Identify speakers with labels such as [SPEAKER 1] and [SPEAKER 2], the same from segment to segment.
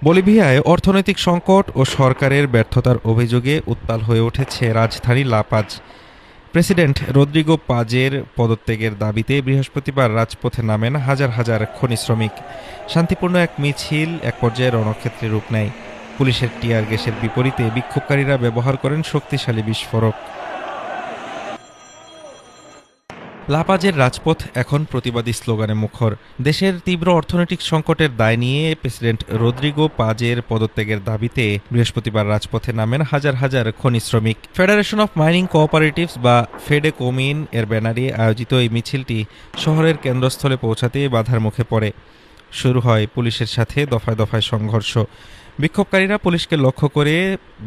[SPEAKER 1] বলিভিয়ায় অর্থনৈতিক সংকট ও সরকারের ব্যর্থতার অভিযোগে উত্তাল হয়ে উঠেছে রাজধানী লা পাজ। প্রেসিডেন্ট রদ্রিগো পাজের পদত্যাগের দাবিতে বৃহস্পতিবার রাজপথে নামেন হাজার হাজার খনি শ্রমিক। শান্তিপূর্ণ এক মিছিল এক পর্যায়ে রণক্ষেত্রে রূপ নেয়। পুলিশের টিয়ার গ্যাসের বিপরীতে বিক্ষোভকারীরা ব্যবহার করেন শক্তিশালী বিস্ফোরক। লা পাজের রাজপথ এখন প্রতিবাদী স্লোগানে মুখর। দেশের তীব্র অর্থনৈতিক সংকটের দায় নিয়ে প্রেসিডেন্ট রদ্রিগো পাজের পদত্যাগের দাবিতে বৃহস্পতিবার রাজপথে নামেন হাজার হাজার খনি শ্রমিক। ফেডারেশন অফ মাইনিং কোঅপারেটিভস বা ফেডেকোমিন এর ব্যানারে আয়োজিত এই মিছিলটি শহরের কেন্দ্রস্থলে পৌঁছাতে বাধার মুখে পড়ে। শুরু হয় পুলিশের সাথে দফায় দফায় সংঘর্ষ। বিক্ষোভকারীরা পুলিশকে লক্ষ্য করে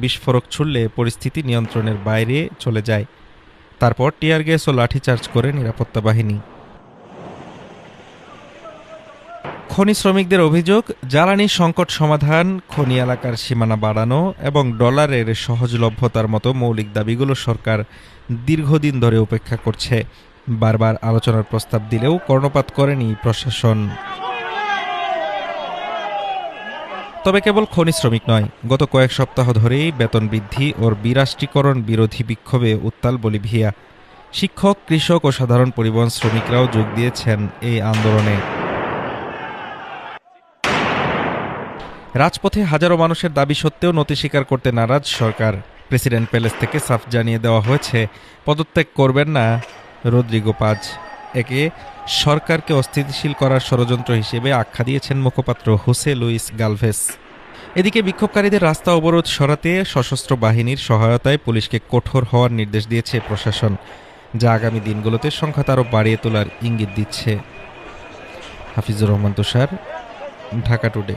[SPEAKER 1] বিস্ফোরক ছুড়লে পরিস্থিতি নিয়ন্ত্রণের বাইরে চলে যায়। তারপর টিয়ার গ্যাস ও লাঠিচার্জ করে নিরাপত্তা বাহিনী। খনি শ্রমিকদের অভিযোগ, জ্বালানি সংকট সমাধান, খনি এলাকার সীমানা বাড়ানো এবং ডলারের সহজলভ্যতার মতো মৌলিক দাবিগুলো সরকার দীর্ঘদিন ধরে উপেক্ষা করছে। বারবার আলোচনার প্রস্তাব দিলেও কর্ণপাত করেনি প্রশাসন। তবে কেবল খনি শ্রমিক নয়, গত কয়েক সপ্তাহ ধরেই বেতন বৃদ্ধি ও বিরাষ্ট্রীকরণ বিরোধী বিক্ষোভে উত্তাল বলিভিয়া। শিক্ষক, কৃষক ও সাধারণ পরিবহন শ্রমিকরাও যোগ দিয়েছেন এই আন্দোলনে। রাজপথে হাজারো মানুষের দাবি সত্ত্বেও নতি স্বীকার করতে নারাজ সরকার। প্রেসিডেন্ট প্যালেস থেকে সাফ জানিয়ে দেওয়া হয়েছে পদত্যাগ করবেন না রদ্রিগো পাজ। একে সরকারকে অস্থিতিশীল করার ষড়যন্ত্র হিসেবে আখ্যা দিয়েছেন মুখপাত্র হোসে লুইস গালভেস। এদিকে বিক্ষোভকারীদের রাস্তা অবরোধ সরাতে সশস্ত্র বাহিনীর সহায়তায় পুলিশকে কঠোর হওয়ার নির্দেশ দিয়েছে প্রশাসন, যা আগামী দিনগুলোতে সংখ্যা আরও বাড়িয়ে তোলার ইঙ্গিত দিচ্ছে। হাফিজুর রহমান তুষার, ঢাকা টুডে।